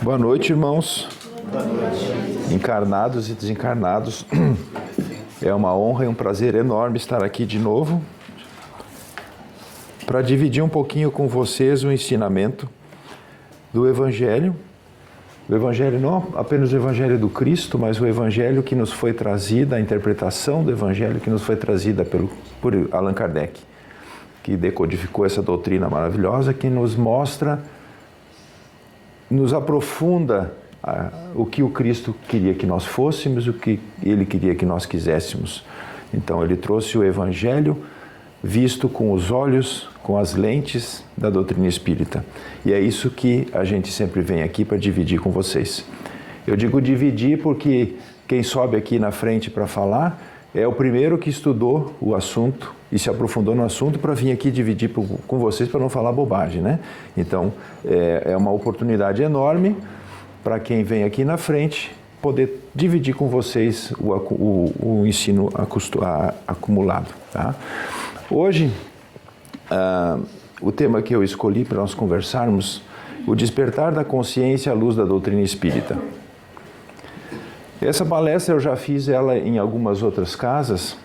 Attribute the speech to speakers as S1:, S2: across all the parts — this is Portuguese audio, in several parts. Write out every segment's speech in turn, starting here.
S1: Boa noite, irmãos.
S2: Boa noite.
S1: Encarnados e desencarnados. É uma honra e um prazer enorme estar aqui de novo para dividir um pouquinho com vocês o ensinamento do Evangelho. O Evangelho não apenas o Evangelho do Cristo, mas o Evangelho que nos foi trazida, a interpretação do Evangelho que nos foi trazida por Allan Kardec, que decodificou essa doutrina maravilhosa, que nos mostra, nos aprofunda o que o Cristo queria que nós fôssemos, o que Ele queria que nós quiséssemos. Então Ele trouxe o Evangelho visto com os olhos, com as lentes da doutrina espírita. E é isso que a gente sempre vem aqui para dividir com vocês. Eu digo dividir porque quem sobe aqui na frente para falar é o primeiro que estudou o assunto e se aprofundou no assunto para vir aqui dividir com vocês para não falar bobagem, né? Então, é uma oportunidade enorme para quem vem aqui na frente poder dividir com vocês o ensino acumulado, tá? Hoje, o tema que eu escolhi para nós conversarmos, o despertar da consciência à luz da doutrina espírita. Essa palestra eu já fiz ela em algumas outras casas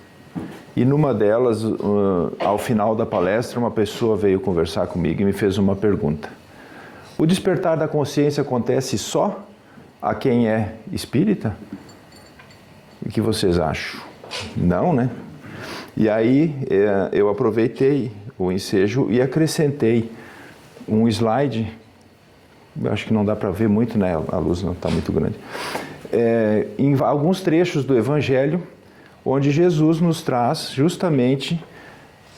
S1: e numa delas, ao final da palestra, uma pessoa veio conversar comigo e me fez uma pergunta. O despertar da consciência acontece só a quem é espírita? O que vocês acham? Não, né? E aí eu aproveitei o ensejo e acrescentei um slide, eu acho que não dá para ver muito, né? A luz não está muito grande. Em alguns trechos do Evangelho, onde Jesus nos traz justamente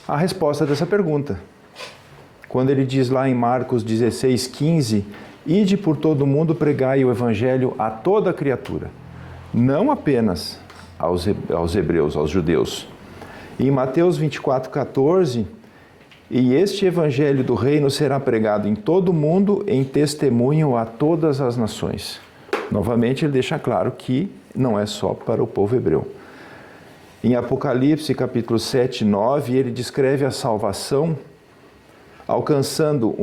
S1: a resposta dessa pergunta. Quando ele diz lá em Marcos 16:15, ide por todo o mundo pregai o Evangelho a toda criatura, não apenas aos hebreus, aos judeus. E em Mateus 24:14, e este Evangelho do Reino será pregado em todo o mundo em testemunho a todas as nações. Novamente, ele deixa claro que não é só para o povo hebreu. Em Apocalipse, capítulo 7, 9, ele descreve a salvação alcançando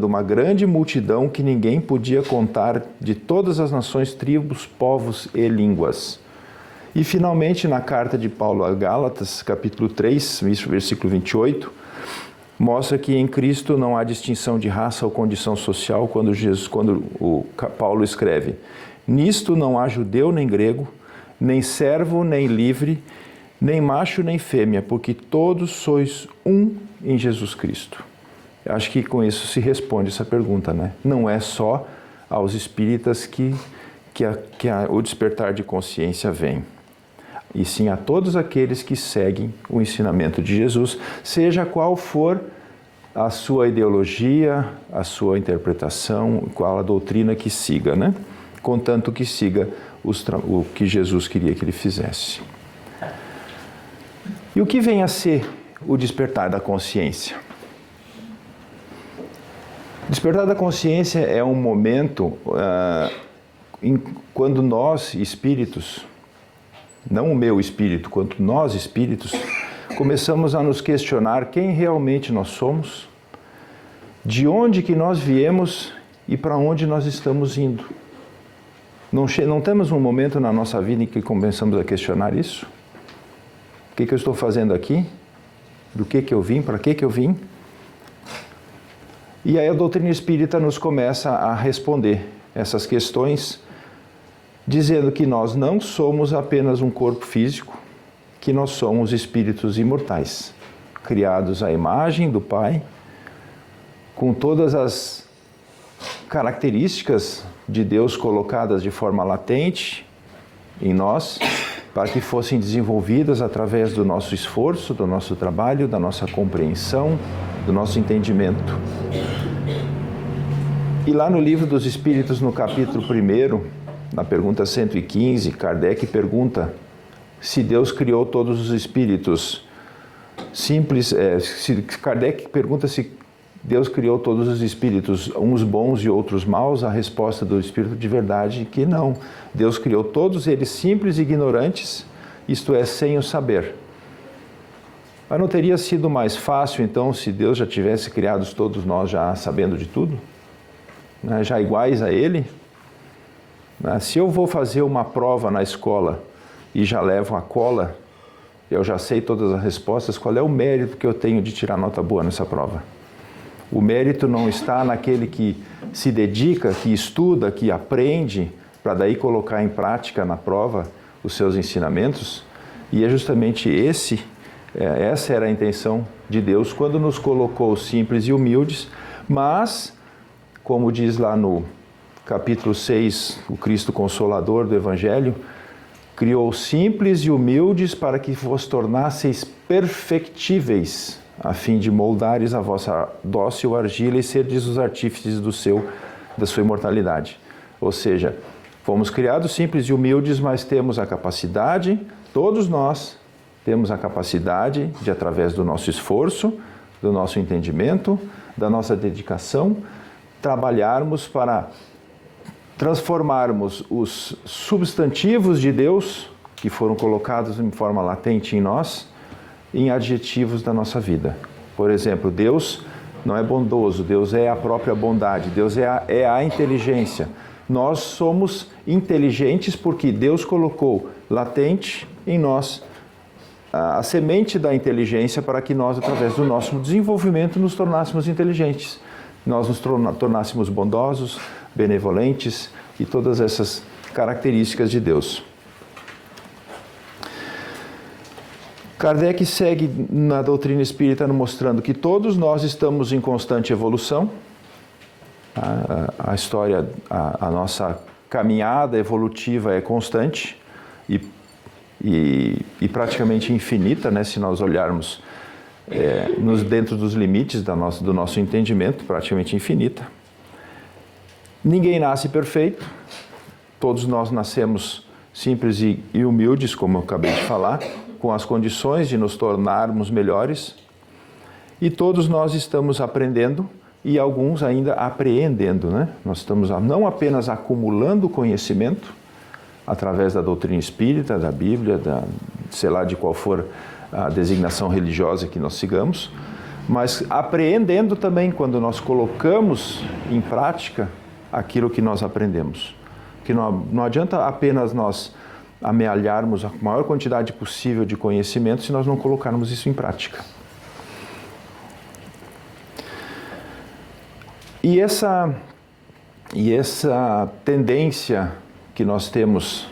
S1: uma grande multidão que ninguém podia contar, de todas as nações, tribos, povos e línguas. E, finalmente, na carta de Paulo a Gálatas, capítulo 3, versículo 28, mostra que em Cristo não há distinção de raça ou condição social, quando Paulo escreve: nisto não há judeu nem grego, nem servo nem livre, nem macho nem fêmea, porque todos sois um em Jesus Cristo. Eu acho que com isso se responde essa pergunta, né? Não é só aos espíritas que o despertar de consciência vem, e sim a todos aqueles que seguem o ensinamento de Jesus, seja qual for a sua ideologia, a sua interpretação, qual a doutrina que siga, né? Contanto que siga o que Jesus queria que ele fizesse. E o que vem a ser o despertar da consciência? O despertar da consciência é um momento quando nós, espíritos, não o meu espírito, quanto nós, espíritos, começamos a nos questionar quem realmente nós somos, de onde que nós viemos e para onde nós estamos indo. Não temos um momento na nossa vida em que começamos a questionar isso? O que eu estou fazendo aqui? Do que eu vim? Para que eu vim? E aí a doutrina espírita nos começa a responder essas questões, dizendo que nós não somos apenas um corpo físico, que nós somos espíritos imortais, criados à imagem do Pai, com todas as características de Deus colocadas de forma latente em nós, para que fossem desenvolvidas através do nosso esforço, do nosso trabalho, da nossa compreensão, do nosso entendimento. E lá no Livro dos Espíritos, no capítulo 1, na pergunta 115, Kardec pergunta se Deus criou todos os espíritos. Kardec pergunta se Deus criou todos os espíritos, uns bons e outros maus. A resposta do Espírito de Verdade é que não. Deus criou todos eles simples e ignorantes, isto é, sem o saber. Mas não teria sido mais fácil, então, se Deus já tivesse criado todos nós já sabendo de tudo? né, já iguais a Ele. Se eu vou fazer uma prova na escola e já levo a cola, eu já sei todas as respostas, qual é o mérito que eu tenho de tirar nota boa nessa prova? O mérito não está naquele que se dedica, que estuda, que aprende, para daí colocar em prática na prova os seus ensinamentos. E é justamente essa era a intenção de Deus quando nos colocou simples e humildes, mas, como diz lá no capítulo 6, o Cristo Consolador do Evangelho, criou simples e humildes para que vos tornasseis perfectíveis, a fim de moldares a vossa dócil argila e serdes os artífices da sua imortalidade. Ou seja, fomos criados simples e humildes, mas temos a capacidade, todos nós temos a capacidade de, através do nosso esforço, do nosso entendimento, da nossa dedicação, trabalharmos para transformarmos os substantivos de Deus, que foram colocados em forma latente em nós, em adjetivos da nossa vida. Por exemplo, Deus não é bondoso, Deus é a própria bondade, Deus é a inteligência. Nós somos inteligentes porque Deus colocou latente em nós a semente da inteligência para que nós, através do nosso desenvolvimento, nos tornássemos inteligentes. Nós nos tornássemos bondosos, benevolentes e todas essas características de Deus. Kardec segue na doutrina espírita mostrando que todos nós estamos em constante evolução. A história, a nossa caminhada evolutiva é constante e praticamente infinita, né? Se nós olharmos dentro dos limites do nosso entendimento, praticamente infinita. Ninguém nasce perfeito, todos nós nascemos simples e humildes, como eu acabei de falar, com as condições de nos tornarmos melhores, e todos nós estamos aprendendo e alguns ainda apreendendo, né? Nós estamos não apenas acumulando conhecimento através da doutrina espírita, da Bíblia, sei lá de qual for a designação religiosa que nós sigamos, mas apreendendo também quando nós colocamos em prática aquilo que nós aprendemos. Que não adianta apenas nós amealharmos a maior quantidade possível de conhecimento se nós não colocarmos isso em prática. E essa tendência que nós temos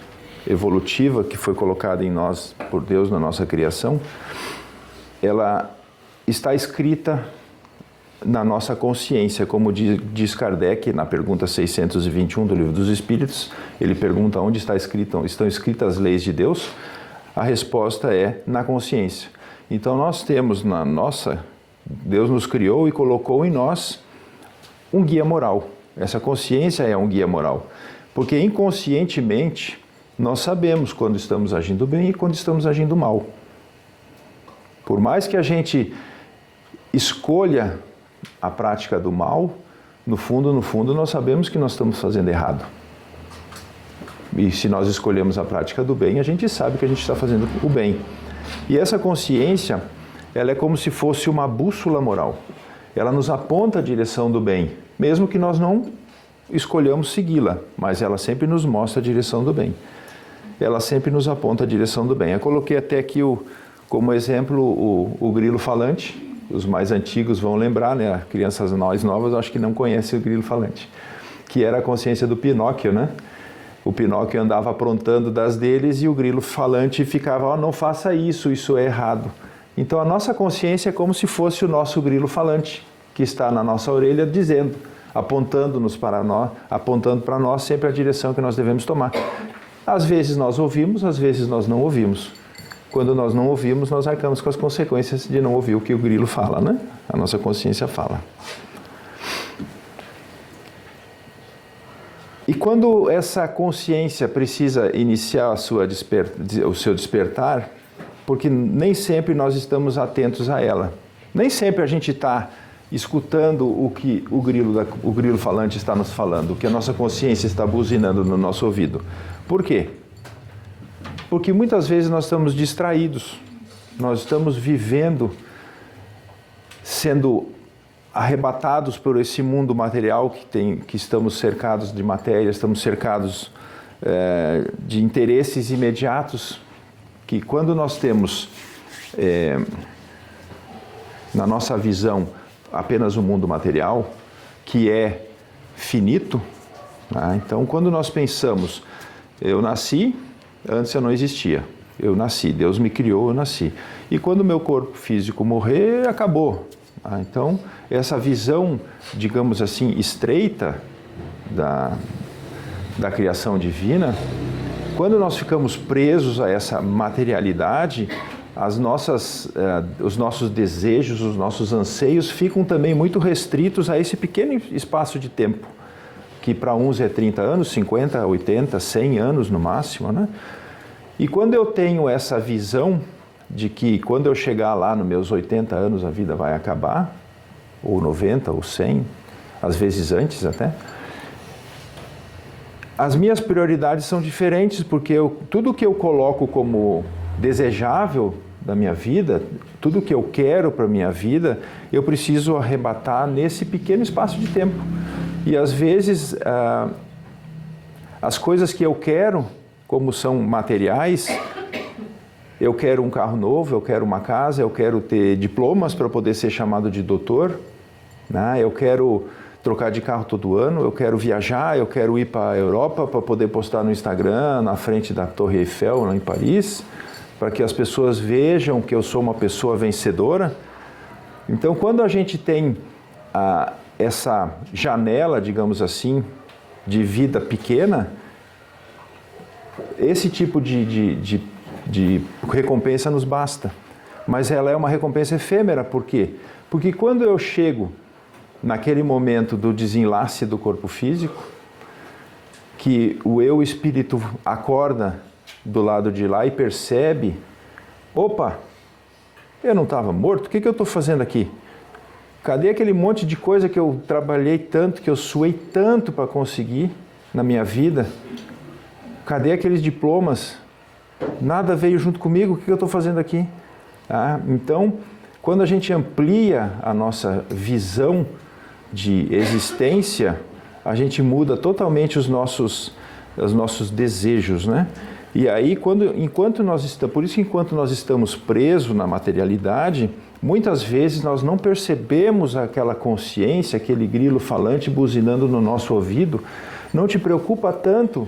S1: evolutiva, que foi colocada em nós por Deus na nossa criação, ela está escrita na nossa consciência, como diz Kardec na pergunta 621 do Livro dos Espíritos. Ele pergunta onde estão escritas as leis de Deus. A resposta é na consciência. Então nós temos Deus nos criou e colocou em nós um guia moral. Essa consciência é um guia moral, porque inconscientemente nós sabemos quando estamos agindo bem e quando estamos agindo mal. Por mais que a gente escolha a prática do mal, no fundo nós sabemos que nós estamos fazendo errado. E se nós escolhemos a prática do bem, a gente sabe que a gente está fazendo o bem. E essa consciência, ela é como se fosse uma bússola moral. Ela nos aponta a direção do bem, mesmo que nós não escolhamos segui-la, mas ela sempre nos mostra a direção do bem. Ela sempre nos aponta a direção do bem. Eu coloquei até aqui como exemplo o grilo falante. Os mais antigos vão lembrar, né? Crianças mais novas acho que não conhecem o grilo falante, que era a consciência do Pinóquio, né? O Pinóquio andava aprontando das deles e o grilo falante ficava, não faça isso, isso é errado. Então a nossa consciência é como se fosse o nosso grilo falante, que está na nossa orelha dizendo, apontando para nós sempre a direção que nós devemos tomar. Às vezes nós ouvimos, às vezes nós não ouvimos. Quando nós não ouvimos, nós arcamos com as consequências de não ouvir o que o grilo fala, né? A nossa consciência fala. E quando essa consciência precisa iniciar o seu despertar, porque nem sempre nós estamos atentos a ela. Nem sempre a gente está escutando o que o grilo falante está nos falando, o que a nossa consciência está buzinando no nosso ouvido. Por quê? Porque muitas vezes nós estamos distraídos, nós estamos vivendo, sendo arrebatados por esse mundo material que estamos cercados de matéria, estamos cercados de interesses imediatos, que quando nós temos na nossa visão apenas o mundo material, que é finito, né? Então quando nós pensamos, eu nasci, antes eu não existia, eu nasci, Deus me criou, eu nasci. E quando o meu corpo físico morrer, acabou. Então, essa visão, digamos assim, estreita da criação divina, quando nós ficamos presos a essa materialidade, os nossos desejos, os nossos anseios ficam também muito restritos a esse pequeno espaço de tempo, que para uns é 30 anos, 50, 80, 100 anos no máximo, né? E quando eu tenho essa visão de que quando eu chegar lá nos meus 80 anos a vida vai acabar, ou 90, ou 100, às vezes antes até, as minhas prioridades são diferentes, porque tudo que eu coloco como desejável da minha vida, tudo que eu quero para a minha vida, eu preciso arrebatar nesse pequeno espaço de tempo. E às vezes as coisas que eu quero, como são materiais, eu quero um carro novo, eu quero uma casa, eu quero ter diplomas para poder ser chamado de doutor, né? Eu quero trocar de carro todo ano, eu quero viajar, eu quero ir para a Europa para poder postar no Instagram, na frente da Torre Eiffel, lá em Paris, para que as pessoas vejam que eu sou uma pessoa vencedora. Então, quando a gente tem essa janela, digamos assim, de vida pequena, esse tipo de recompensa nos basta. Mas ela é uma recompensa efêmera, por quê? Porque quando eu chego naquele momento do desenlace do corpo físico, que o eu espírito acorda do lado de lá e percebe, opa, eu não estava morto, o que eu estou fazendo aqui? Cadê aquele monte de coisa que eu trabalhei tanto, que eu suei tanto para conseguir na minha vida? Cadê aqueles diplomas? Nada veio junto comigo, o que eu estou fazendo aqui? Então, quando a gente amplia a nossa visão de existência, a gente muda totalmente os nossos desejos, né? E aí, enquanto nós estamos presos na materialidade, muitas vezes nós não percebemos aquela consciência, aquele grilo falante buzinando no nosso ouvido. Não te preocupa tanto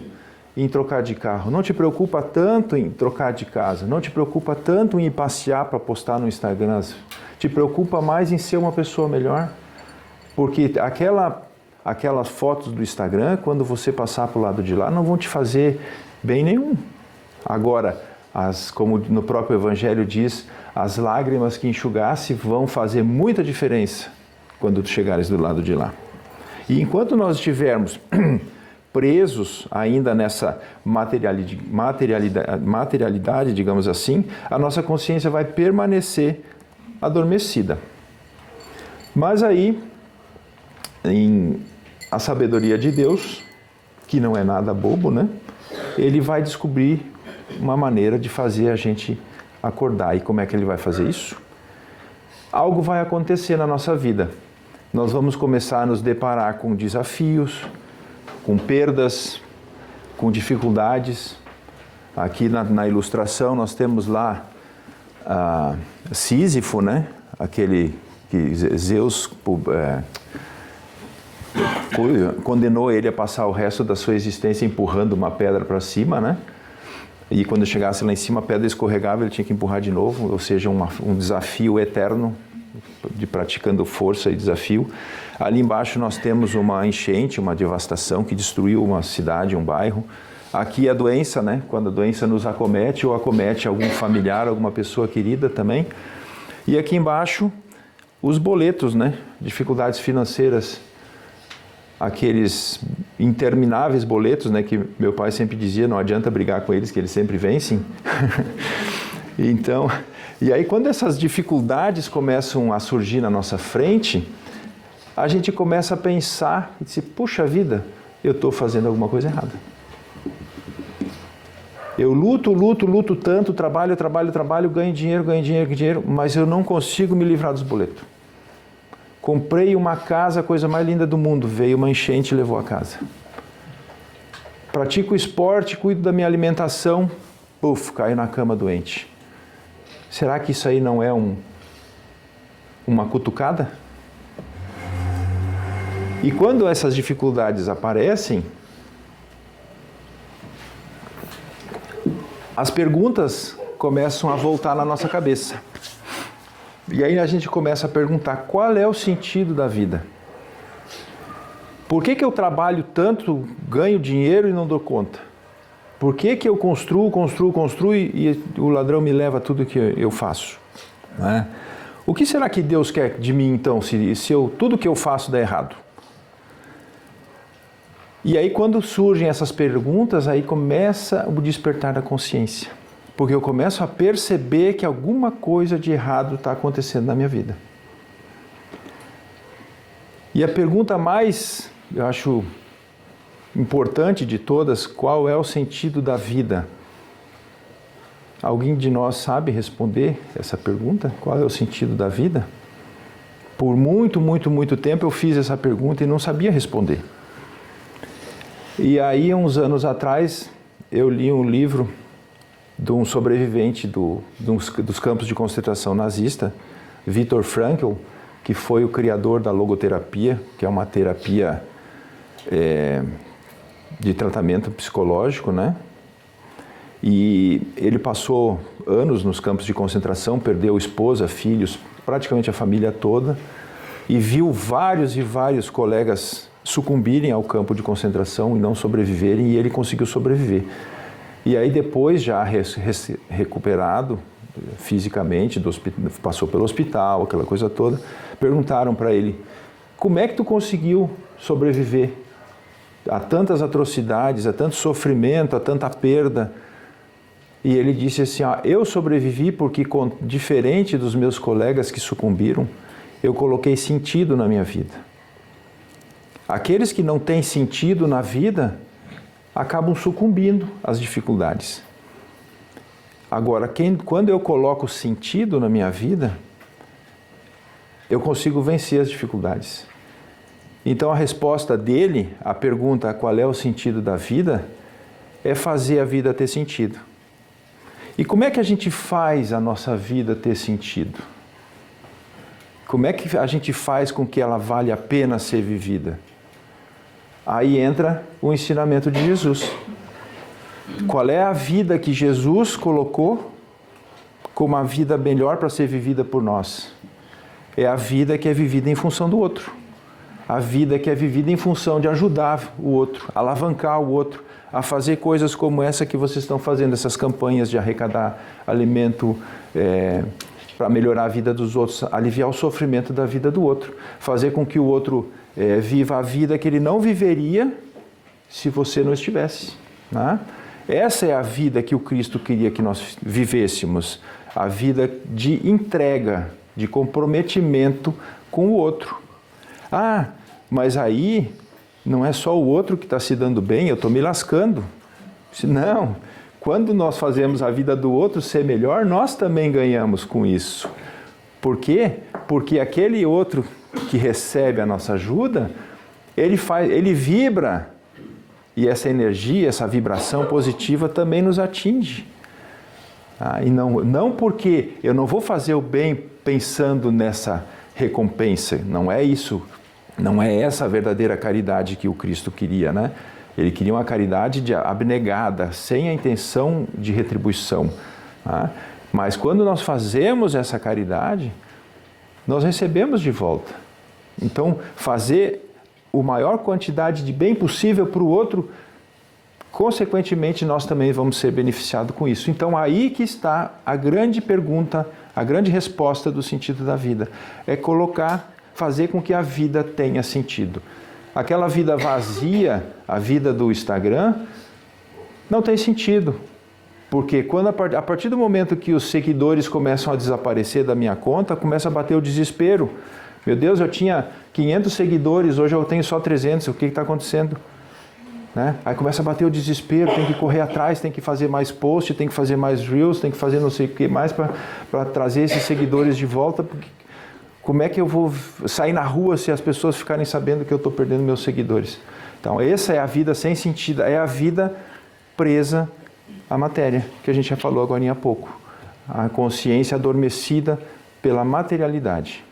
S1: em trocar de carro, não te preocupa tanto em trocar de casa, não te preocupa tanto em ir passear para postar no Instagram, te preocupa mais em ser uma pessoa melhor, porque aquelas fotos do Instagram, quando você passar para o lado de lá, não vão te fazer bem nenhum. Agora, como no próprio Evangelho diz, as lágrimas que enxugasse vão fazer muita diferença quando tu chegares do lado de lá. E enquanto nós estivermos presos ainda nessa materialidade, digamos assim, a nossa consciência vai permanecer adormecida. Mas aí, a sabedoria de Deus, que não é nada bobo, né? Ele vai descobrir uma maneira de fazer a gente acordar. E como é que ele vai fazer isso? Algo vai acontecer na nossa vida. Nós vamos começar a nos deparar com desafios, com perdas, com dificuldades. Aqui na ilustração nós temos lá Sísifo, né? Aquele que Zeus condenou ele a passar o resto da sua existência empurrando uma pedra para cima, né? E quando chegasse lá em cima a pedra escorregava, ele tinha que empurrar de novo, ou seja, um desafio eterno de praticando força e desafio. Ali embaixo nós temos uma enchente, uma devastação que destruiu uma cidade, um bairro. Aqui a doença, né? Quando a doença nos acomete ou acomete algum familiar, alguma pessoa querida também. E aqui embaixo os boletos, né? Dificuldades financeiras, aqueles intermináveis boletos, né? Que meu pai sempre dizia, não adianta brigar com eles, que eles sempre vencem. Então, e aí quando essas dificuldades começam a surgir na nossa frente, a gente começa a pensar e dizer, puxa vida, eu estou fazendo alguma coisa errada. Eu luto tanto, trabalho, ganho dinheiro, mas eu não consigo me livrar dos boletos. Comprei uma casa, a coisa mais linda do mundo. Veio uma enchente e levou a casa. Pratico esporte, cuido da minha alimentação. Puf, caio na cama doente. Será que isso aí não é uma cutucada? E quando essas dificuldades aparecem, as perguntas começam a voltar na nossa cabeça. E aí a gente começa a perguntar, qual é o sentido da vida? Por que eu trabalho tanto, ganho dinheiro e não dou conta? Por que eu construo e o ladrão me leva tudo que eu faço? Né? O que será que Deus quer de mim então, se tudo que eu faço dá errado? E aí quando surgem essas perguntas, aí começa o despertar da consciência. Porque eu começo a perceber que alguma coisa de errado está acontecendo na minha vida. E a pergunta mais, eu acho, importante de todas, qual é o sentido da vida? Alguém de nós sabe responder essa pergunta? Qual é o sentido da vida? Por muito tempo eu fiz essa pergunta e não sabia responder. E aí, uns anos atrás, eu li um livro de um sobrevivente dos campos de concentração nazista, Viktor Frankl, que foi o criador da logoterapia, que é uma terapia de tratamento psicológico, né? E ele passou anos nos campos de concentração, perdeu esposa, filhos, praticamente a família toda, e viu vários e vários colegas sucumbirem ao campo de concentração e não sobreviverem, e ele conseguiu sobreviver. E aí depois, já recuperado fisicamente, passou pelo hospital, aquela coisa toda, perguntaram para ele, como é que tu conseguiu sobreviver a tantas atrocidades, a tanto sofrimento, a tanta perda? E ele disse assim, eu sobrevivi porque, diferente dos meus colegas que sucumbiram, eu coloquei sentido na minha vida. Aqueles que não têm sentido na vida acabam sucumbindo às dificuldades. Agora, quando eu coloco sentido na minha vida, eu consigo vencer as dificuldades. Então a resposta dele, à pergunta qual é o sentido da vida, é fazer a vida ter sentido. E como é que a gente faz a nossa vida ter sentido? Como é que a gente faz com que ela vale a pena ser vivida? Aí entra o ensinamento de Jesus. Qual é a vida que Jesus colocou como a vida melhor para ser vivida por nós? É a vida que é vivida em função do outro. A vida que é vivida em função de ajudar o outro, alavancar o outro, a fazer coisas como essa que vocês estão fazendo, essas campanhas de arrecadar alimento para melhorar a vida dos outros, aliviar o sofrimento da vida do outro, fazer com que o outro viva a vida que ele não viveria se você não estivesse. Né? Essa é a vida que o Cristo queria que nós vivêssemos, a vida de entrega, de comprometimento com o outro. Mas aí não é só o outro que está se dando bem, eu estou me lascando. Não, quando nós fazemos a vida do outro ser melhor, nós também ganhamos com isso. Por quê? Porque aquele outro que recebe a nossa ajuda, ele vibra, e essa energia, essa vibração positiva também nos atinge. E não porque eu não vou fazer o bem pensando nessa recompensa, não é isso. Não é essa a verdadeira caridade que o Cristo queria, né? Ele queria uma caridade abnegada, sem a intenção de retribuição. Tá? Mas quando nós fazemos essa caridade, nós recebemos de volta. Então, fazer a maior quantidade de bem possível para o outro, consequentemente, nós também vamos ser beneficiados com isso. Então, aí que está a grande pergunta, a grande resposta do sentido da vida. É fazer com que a vida tenha sentido. Aquela vida vazia, a vida do Instagram, não tem sentido. Porque a partir do momento que os seguidores começam a desaparecer da minha conta, começa a bater o desespero. Meu Deus, eu tinha 500 seguidores, hoje eu tenho só 300, o que está acontecendo? Né? Aí começa a bater o desespero, tem que correr atrás, tem que fazer mais post, tem que fazer mais reels, tem que fazer não sei o que mais para trazer esses seguidores de volta. Porque Como é que eu vou sair na rua se as pessoas ficarem sabendo que eu estou perdendo meus seguidores? Então, essa é a vida sem sentido, é a vida presa à matéria, que a gente já falou agora há pouco. A consciência adormecida pela materialidade.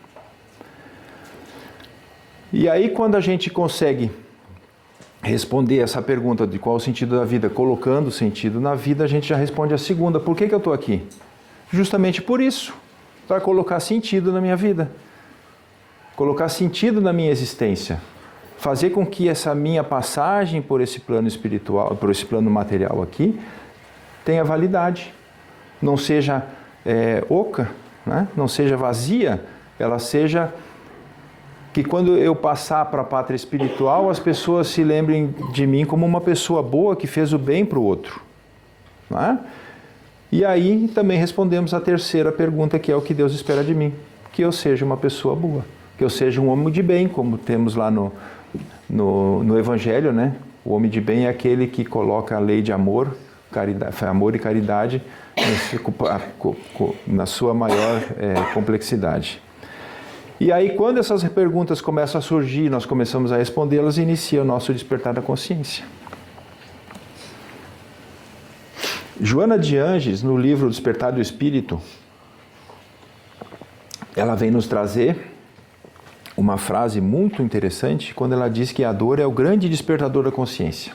S1: E aí, quando a gente consegue responder essa pergunta de qual o sentido da vida, colocando sentido na vida, a gente já responde a segunda. Por que eu estou aqui? Justamente por isso, para colocar sentido na minha vida. Colocar sentido na minha existência. Fazer com que essa minha passagem por esse plano espiritual, por esse plano material aqui, tenha validade. Não seja oca, né? Não seja vazia, ela seja... que quando eu passar para a pátria espiritual, as pessoas se lembrem de mim como uma pessoa boa que fez o bem para o outro. Né? E aí também respondemos a terceira pergunta, que é o que Deus espera de mim. Que eu seja uma pessoa boa, que eu seja um homem de bem, como temos lá no Evangelho, né? O homem de bem é aquele que coloca a lei de amor, amor e caridade na sua maior complexidade. E aí, quando essas perguntas começam a surgir, nós começamos a respondê-las, inicia o nosso despertar da consciência. Joana de Ângeles, no livro Despertar do Espírito, ela vem nos trazer uma frase muito interessante, quando ela diz que a dor é o grande despertador da consciência.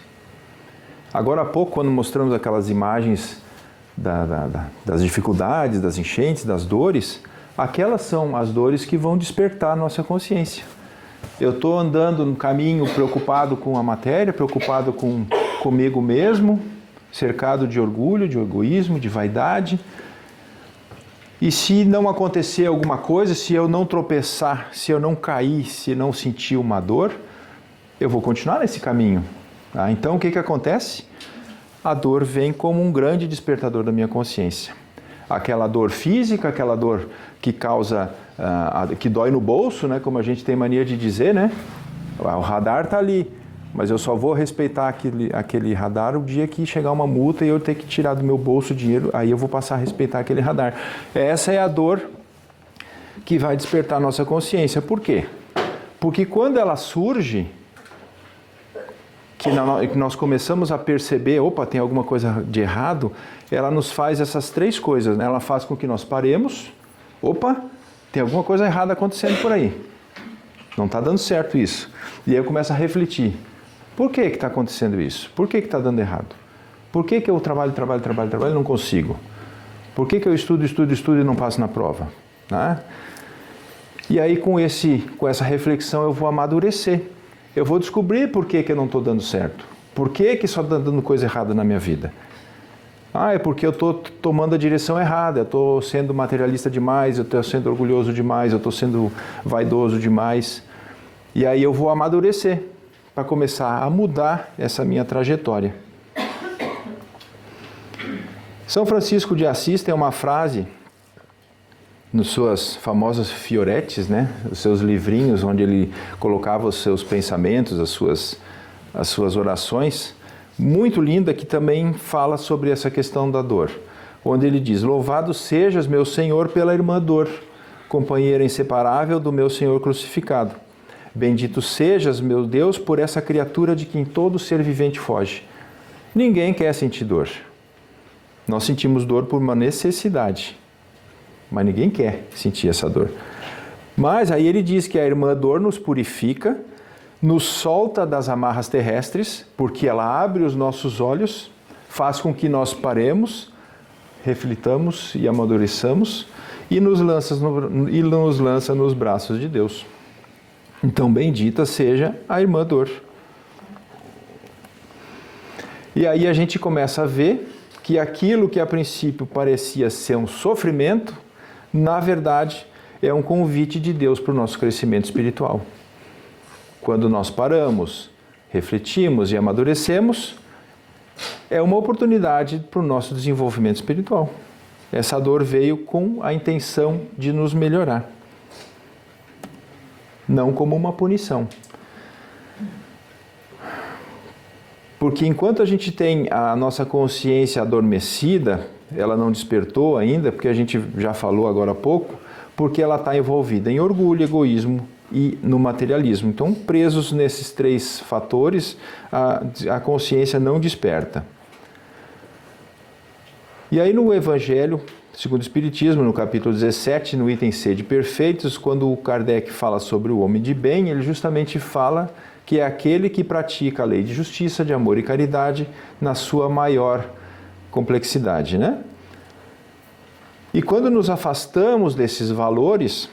S1: Agora há pouco, quando mostramos aquelas imagens das dificuldades, das enchentes, das dores... aquelas são as dores que vão despertar a nossa consciência. Eu estou andando no caminho preocupado com a matéria, preocupado comigo mesmo, cercado de orgulho, de egoísmo, de vaidade. E se não acontecer alguma coisa, se eu não tropeçar, se eu não cair, se não sentir uma dor, eu vou continuar nesse caminho. Tá? Então o que acontece? A dor vem como um grande despertador da minha consciência. Aquela dor física, aquela dor que causa, que dói no bolso, né, como a gente tem mania de dizer, né? O radar está ali, mas eu só vou respeitar aquele radar o dia que chegar uma multa e eu ter que tirar do meu bolso o dinheiro, aí eu vou passar a respeitar aquele radar. Essa é a dor que vai despertar a nossa consciência. Por quê? Porque quando ela surge, que nós começamos a perceber, opa, tem alguma coisa de errado, ela nos faz essas três coisas, né? Ela faz com que nós paremos, opa, tem alguma coisa errada acontecendo por aí, não está dando certo isso. E aí eu começo a refletir, por que está acontecendo isso? Por que está dando errado? Por que eu trabalho e não consigo? Por que eu estudo e não passo na prova? Né? E aí com essa reflexão eu vou amadurecer. Eu vou descobrir por que eu não estou dando certo. Por que só está dando coisa errada na minha vida? É porque eu estou tomando a direção errada, eu estou sendo materialista demais, eu estou sendo orgulhoso demais, eu estou sendo vaidoso demais. E aí eu vou amadurecer para começar a mudar essa minha trajetória. São Francisco de Assis tem uma frase nos suas famosas fioretes, né? Os seus livrinhos, onde ele colocava os seus pensamentos, as suas orações, muito linda, que também fala sobre essa questão da dor, onde ele diz: louvado sejas, meu Senhor, pela irmã dor, companheira inseparável do meu Senhor crucificado. Bendito sejas, meu Deus, por essa criatura de quem todo ser vivente foge. Ninguém quer sentir dor. Nós sentimos dor por uma necessidade, mas ninguém quer sentir essa dor. Mas aí ele diz que a irmã dor nos purifica, nos solta das amarras terrestres, porque ela abre os nossos olhos, faz com que nós paremos, reflitamos e amadureçamos, e nos lança nos braços de Deus. Então, bendita seja a irmã dor. E aí a gente começa a ver que aquilo que a princípio parecia ser um sofrimento, na verdade, é um convite de Deus para o nosso crescimento espiritual. Quando nós paramos, refletimos e amadurecemos, é uma oportunidade para o nosso desenvolvimento espiritual. Essa dor veio com a intenção de nos melhorar, não como uma punição. Porque enquanto a gente tem a nossa consciência adormecida, ela não despertou ainda, porque a gente já falou agora há pouco, porque ela está envolvida em orgulho, egoísmo e no materialismo. Então, presos nesses 3 fatores, a consciência não desperta. E aí no Evangelho, segundo o Espiritismo, no capítulo 17, no item C de Perfeitos, quando o Kardec fala sobre o homem de bem, ele justamente fala que é aquele que pratica a lei de justiça, de amor e caridade na sua maior complexidade, né? E quando nos afastamos desses valores,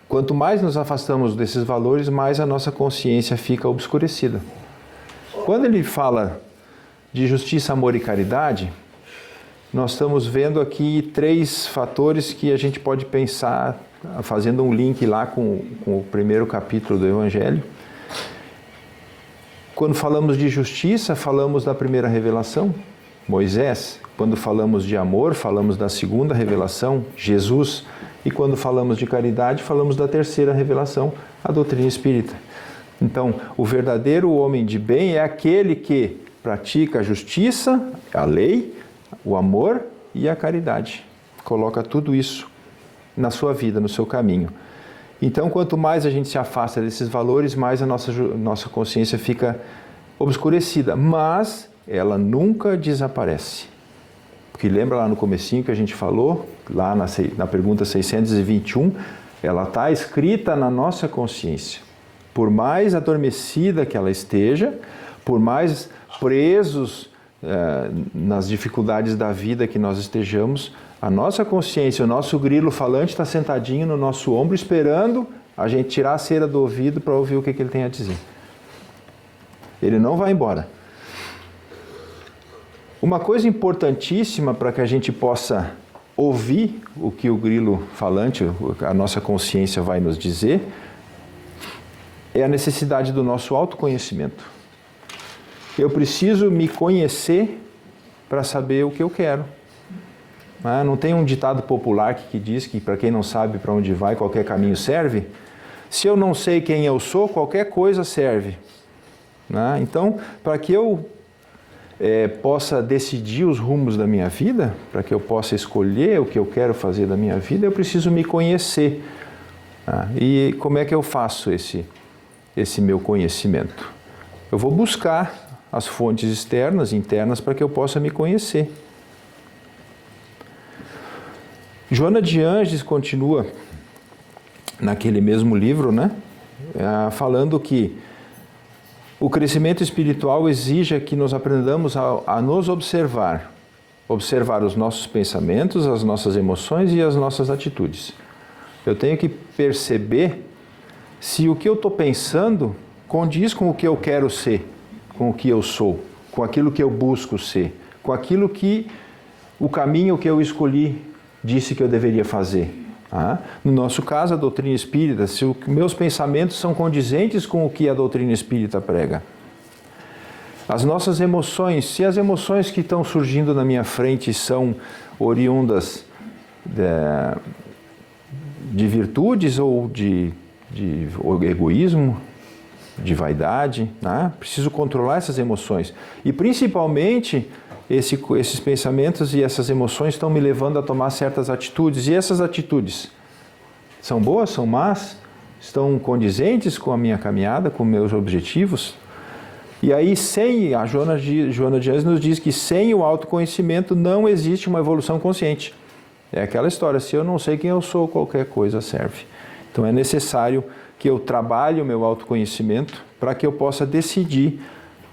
S1: quanto mais nos afastamos desses valores, mais a nossa consciência fica obscurecida. Quando ele fala de justiça, amor e caridade, nós estamos vendo aqui 3 fatores que a gente pode pensar, fazendo um link lá com o primeiro capítulo do Evangelho. Quando falamos de justiça, falamos da primeira revelação, Moisés. Quando falamos de amor, falamos da segunda revelação, Jesus. E quando falamos de caridade, falamos da terceira revelação, a doutrina espírita. Então, o verdadeiro homem de bem é aquele que pratica a justiça, a lei, o amor e a caridade. Coloca tudo isso na sua vida, no seu caminho. Então, quanto mais a gente se afasta desses valores, mais a nossa consciência fica obscurecida. Mas ela nunca desaparece. Porque lembra lá no comecinho que a gente falou, lá na pergunta 621, ela está escrita na nossa consciência. Por mais adormecida que ela esteja, por mais presos nas dificuldades da vida que nós estejamos, a nossa consciência, o nosso grilo falante está sentadinho no nosso ombro, esperando a gente tirar a cera do ouvido para ouvir o que ele tem a dizer. Ele não vai embora. Uma coisa importantíssima para que a gente possa ouvir o que o grilo falante, a nossa consciência vai nos dizer, é a necessidade do nosso autoconhecimento. Eu preciso me conhecer para saber o que eu quero. Não tem um ditado popular que diz que para quem não sabe para onde vai, qualquer caminho serve? Se eu não sei quem eu sou, qualquer coisa serve. Então, para que eu possa decidir os rumos da minha vida, para que eu possa escolher o que eu quero fazer da minha vida, eu preciso me conhecer. E como é que eu faço esse meu conhecimento? Eu vou buscar as fontes externas, internas, para que eu possa me conhecer. Joana de Ângeles continua naquele mesmo livro, falando que o crescimento espiritual exige que nós aprendamos a nos observar os nossos pensamentos, as nossas emoções e as nossas atitudes. Eu tenho que perceber se o que eu estou pensando condiz com o que eu quero ser, com o que eu sou, com aquilo que eu busco ser, com aquilo que o caminho que eu escolhi disse que eu deveria fazer. No nosso caso, a doutrina espírita, se os meus pensamentos são condizentes com o que a doutrina espírita prega. As nossas emoções, se as emoções que estão surgindo na minha frente são oriundas de virtudes ou de egoísmo, de vaidade, preciso controlar essas emoções. E principalmente esses pensamentos e essas emoções estão me levando a tomar certas atitudes. E essas atitudes são boas, são más? Estão condizentes com a minha caminhada, com meus objetivos? E aí, a Joana de Ângeles nos diz que sem o autoconhecimento não existe uma evolução consciente. É aquela história, se eu não sei quem eu sou, qualquer coisa serve. Então é necessário que eu trabalhe o meu autoconhecimento para que eu possa decidir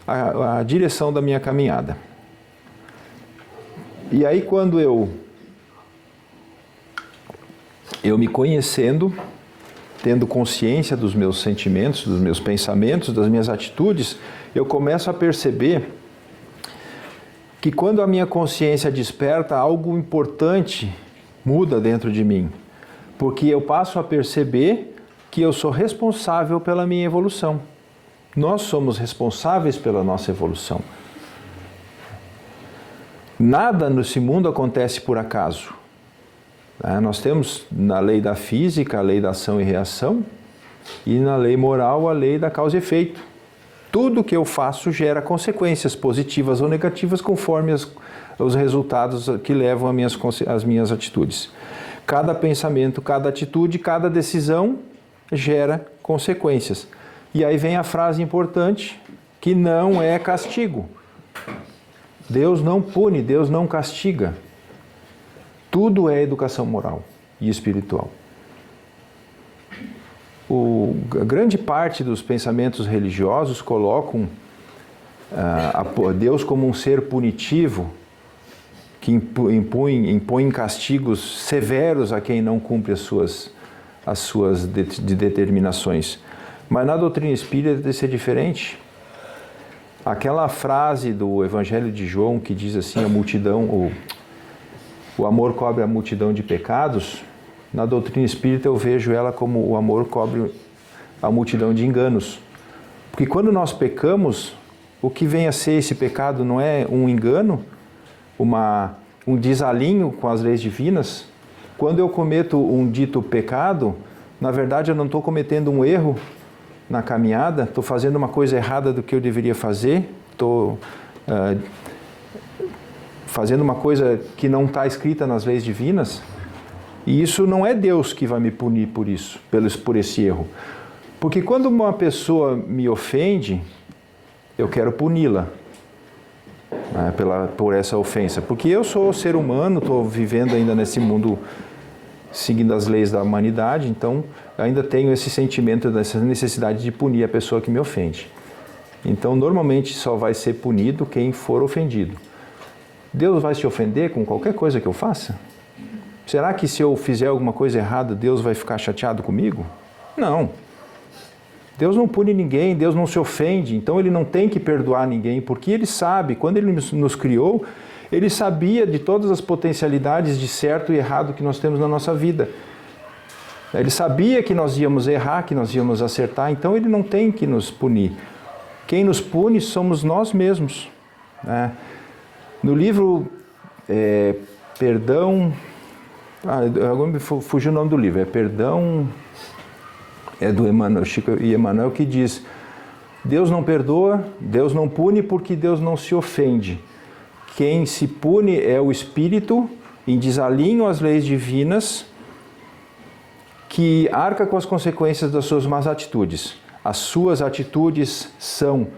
S1: a direção da minha caminhada. E aí quando eu me conhecendo, tendo consciência dos meus sentimentos, dos meus pensamentos, das minhas atitudes, eu começo a perceber que quando a minha consciência desperta, algo importante muda dentro de mim. Porque eu passo a perceber que eu sou responsável pela minha evolução. Nós somos responsáveis pela nossa evolução. Nada nesse mundo acontece por acaso. Nós temos na lei da física a lei da ação e reação e na lei moral a lei da causa e efeito. Tudo que eu faço gera consequências positivas ou negativas conforme os resultados que levam às minhas atitudes. Cada pensamento, cada atitude, cada decisão gera consequências. E aí vem a frase importante, que não é castigo. Deus não pune, Deus não castiga. Tudo é educação moral e espiritual. A grande parte dos pensamentos religiosos colocam Deus como um ser punitivo, que impõe castigos severos a quem não cumpre as suas determinações. Mas na doutrina espírita deve ser diferente. Aquela frase do Evangelho de João que diz assim, o amor cobre a multidão de pecados, na doutrina espírita eu vejo ela como o amor cobre a multidão de enganos. Porque quando nós pecamos, o que vem a ser esse pecado não é um engano, um desalinho com as leis divinas. Quando eu cometo um dito pecado, na verdade eu não estou cometendo um erro na caminhada, estou fazendo uma coisa errada do que eu deveria fazer, estou fazendo uma coisa que não está escrita nas leis divinas, e isso não é Deus que vai me punir por isso, por esse erro. Porque quando uma pessoa me ofende, eu quero puni-la por essa ofensa. Porque eu sou ser humano, estou vivendo ainda nesse mundo seguindo as leis da humanidade, então ainda tenho esse sentimento, essa necessidade de punir a pessoa que me ofende. Então, normalmente só vai ser punido quem for ofendido. Deus vai se ofender com qualquer coisa que eu faça? Será que se eu fizer alguma coisa errada, Deus vai ficar chateado comigo? Não. Deus não pune ninguém, Deus não se ofende, então Ele não tem que perdoar ninguém, porque Ele sabe, quando Ele nos criou, Ele sabia de todas as potencialidades de certo e errado que nós temos na nossa vida. Ele sabia que nós íamos errar, que nós íamos acertar, então Ele não tem que nos punir. Quem nos pune somos nós mesmos. No livro Perdão... agora me fugiu o nome do livro. Perdão... É do Chico e Emmanuel, que diz: Deus não perdoa, Deus não pune porque Deus não se ofende. Quem se pune é o espírito em desalinho às leis divinas, que arca com as consequências das suas más atitudes. As suas atitudes são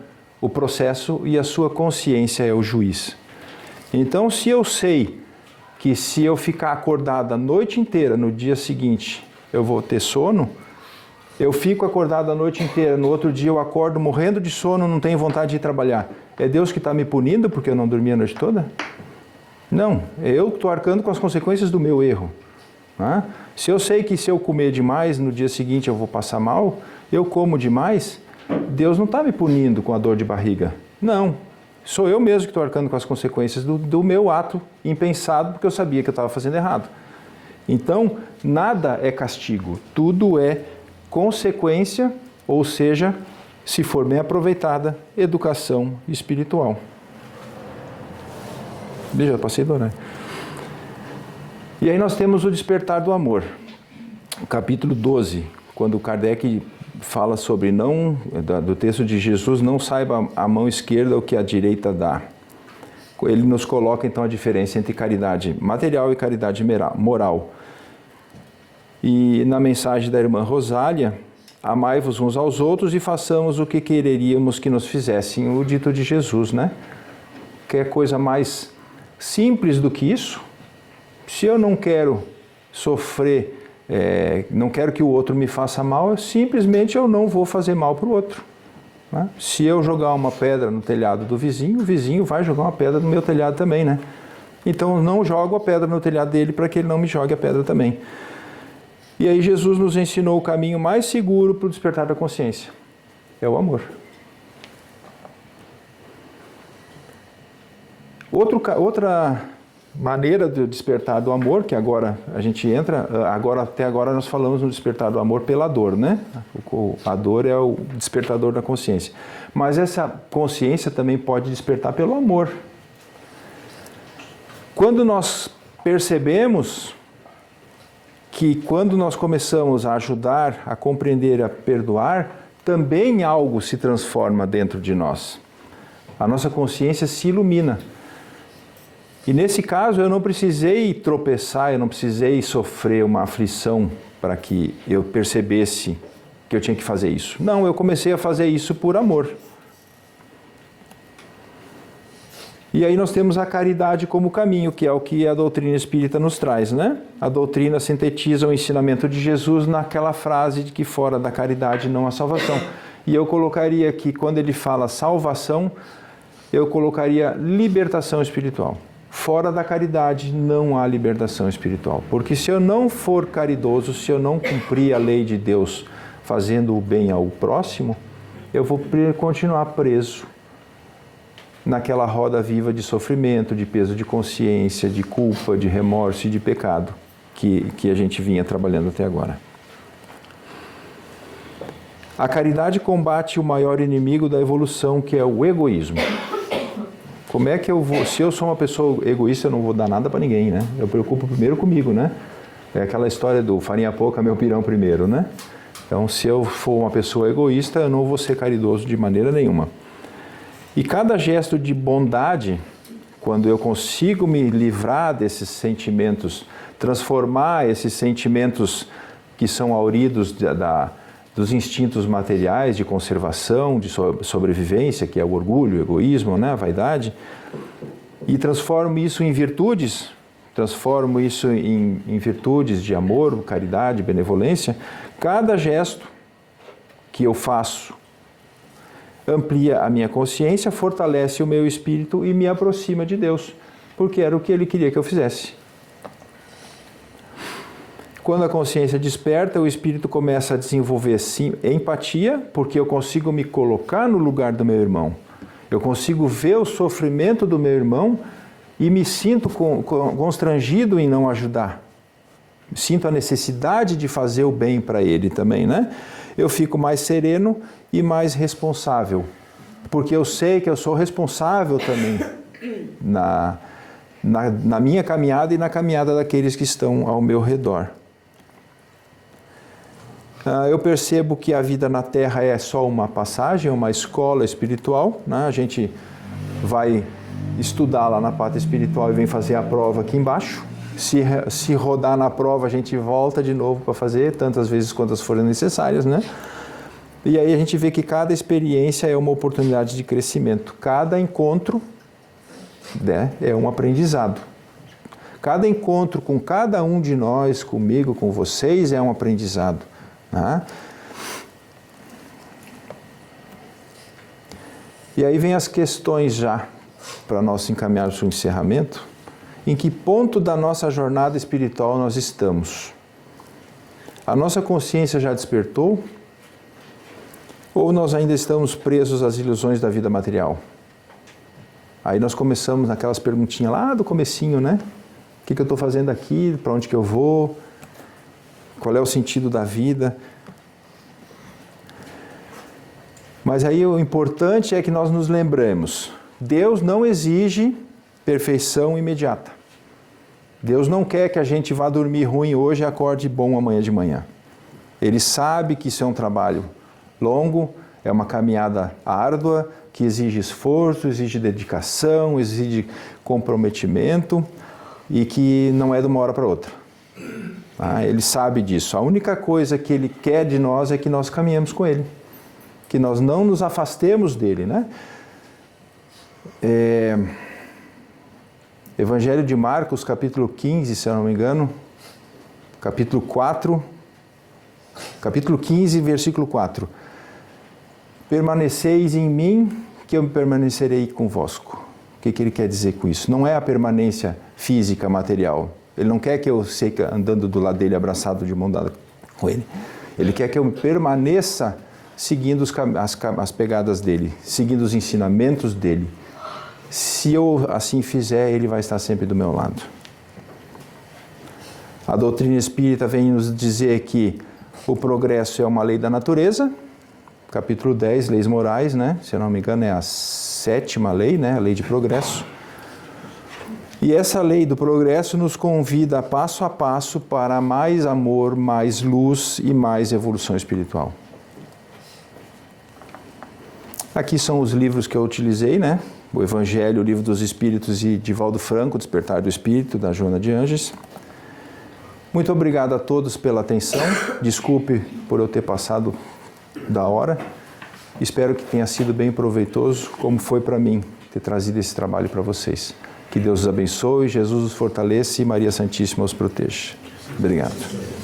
S1: o processo e a sua consciência é o juiz. Então, se eu sei que se eu ficar acordado a noite inteira, no dia seguinte eu vou ter sono, eu fico acordado a noite inteira, no outro dia eu acordo morrendo de sono, não tenho vontade de ir trabalhar. É Deus que está me punindo porque eu não dormi a noite toda? Não, é eu que estou arcando com as consequências do meu erro. Se eu sei que se eu comer demais, no dia seguinte eu vou passar mal, eu como demais, Deus não está me punindo com a dor de barriga. Não, sou eu mesmo que estou arcando com as consequências do meu ato impensado, porque eu sabia que eu estava fazendo errado. Então, nada é castigo, tudo é consequência, ou seja, se for bem aproveitada, educação espiritual. Já passei do horário. E aí nós temos o despertar do amor, capítulo 12, quando Kardec fala sobre do texto de Jesus, não saiba a mão esquerda o que a direita dá. Ele nos coloca então a diferença entre caridade material e caridade moral. E na mensagem da irmã Rosália, amai-vos uns aos outros e façamos o que quereríamos que nos fizessem, o dito de Jesus, né? Quer coisa mais simples do que isso? Se eu não quero sofrer, não quero que o outro me faça mal, simplesmente eu não vou fazer mal para o outro. Né? Se eu jogar uma pedra no telhado do vizinho, o vizinho vai jogar uma pedra no meu telhado também, né? Então eu não jogo a pedra no telhado dele para que ele não me jogue a pedra também. E aí Jesus nos ensinou o caminho mais seguro para o despertar da consciência. É o amor. Outra maneira de despertar do amor, que agora a gente entra, até agora nós falamos no despertar do amor pela dor, né? A dor é o despertador da consciência. Mas essa consciência também pode despertar pelo amor. Quando nós percebemos que quando nós começamos a ajudar, a compreender, a perdoar, também algo se transforma dentro de nós. A nossa consciência se ilumina. E nesse caso eu não precisei tropeçar, eu não precisei sofrer uma aflição para que eu percebesse que eu tinha que fazer isso. Não, eu comecei a fazer isso por amor. E aí nós temos a caridade como caminho, que é o que a doutrina espírita nos traz, né? A doutrina sintetiza o ensinamento de Jesus naquela frase de que fora da caridade não há salvação. E eu colocaria que quando ele fala salvação, eu colocaria libertação espiritual. Fora da caridade não há libertação espiritual. Porque se eu não for caridoso, se eu não cumprir a lei de Deus fazendo o bem ao próximo, eu vou continuar preso naquela roda viva de sofrimento, de peso de consciência, de culpa, de remorso e de pecado que a gente vinha trabalhando até agora. A caridade combate o maior inimigo da evolução, que é o egoísmo. Como é que eu vou... Se eu sou uma pessoa egoísta, eu não vou dar nada para ninguém, né? Eu preocupo primeiro comigo, né? É aquela história do farinha pouca, meu pirão primeiro, né? Então, se eu for uma pessoa egoísta, eu não vou ser caridoso de maneira nenhuma. E cada gesto de bondade, quando eu consigo me livrar desses sentimentos, transformar esses sentimentos que são auridos dos instintos materiais de conservação, de sobrevivência, que é o orgulho, o egoísmo, né, a vaidade, e transformo isso em virtudes, transformo isso em virtudes de amor, caridade, benevolência, cada gesto que eu faço amplia a minha consciência, fortalece o meu espírito e me aproxima de Deus, porque era o que Ele queria que eu fizesse. Quando a consciência desperta, o espírito começa a desenvolver sim, empatia, porque eu consigo me colocar no lugar do meu irmão. Eu consigo ver o sofrimento do meu irmão e me sinto constrangido em não ajudar. Sinto a necessidade de fazer o bem para ele também, né? Eu fico mais sereno e mais responsável, porque eu sei que eu sou responsável também na minha caminhada e na caminhada daqueles que estão ao meu redor. Eu percebo que a vida na Terra é só uma passagem, uma escola espiritual, né? A gente vai estudar lá na pátria espiritual e vem fazer a prova aqui embaixo. Se rodar na prova, a gente volta de novo para fazer, tantas vezes quantas forem necessárias, né? E aí a gente vê que cada experiência é uma oportunidade de crescimento. Cada encontro, né, é um aprendizado. Cada encontro com cada um de nós, comigo, com vocês, é um aprendizado. Né? E aí vem as questões já, para nós encaminharmos o encerramento. Em que ponto da nossa jornada espiritual nós estamos? A nossa consciência já despertou? Ou nós ainda estamos presos às ilusões da vida material? Aí nós começamos naquelas perguntinhas lá do comecinho, né? O que eu estou fazendo aqui? Para onde que eu vou? Qual é o sentido da vida? Mas aí o importante é que nós nos lembremos. Deus não exige perfeição imediata. Deus não quer que a gente vá dormir ruim hoje e acorde bom amanhã de manhã. Ele sabe que isso é um trabalho longo, é uma caminhada árdua, que exige esforço, exige dedicação, exige comprometimento e que não é de uma hora para outra. Ele sabe disso. A única coisa que Ele quer de nós é que nós caminhemos com Ele, que nós não nos afastemos dEle, né? Evangelho de Marcos, capítulo 15, se eu não me engano, capítulo 15, versículo 4. Permaneceis em mim, que eu permanecerei convosco. O que ele quer dizer com isso? Não é a permanência física, material. Ele não quer que eu seja andando do lado dele, abraçado de mão dada com ele. Ele quer que eu permaneça seguindo as pegadas dele, seguindo os ensinamentos dele. Se eu assim fizer, ele vai estar sempre do meu lado. A doutrina espírita vem nos dizer que o progresso é uma lei da natureza, capítulo 10, leis morais, né? Se eu não me engano é a 7ª lei, né? A lei de progresso. E essa lei do progresso nos convida passo a passo para mais amor, mais luz e mais evolução espiritual. Aqui são os livros que eu utilizei, né? o Evangelho, o Livro dos Espíritos e Divaldo Franco, Despertar do Espírito, da Joana de Anjos. Muito obrigado a todos pela atenção. Desculpe por eu ter passado da hora. Espero que tenha sido bem proveitoso, como foi para mim ter trazido esse trabalho para vocês. Que Deus os abençoe, Jesus os fortaleça e Maria Santíssima os proteja. Obrigado.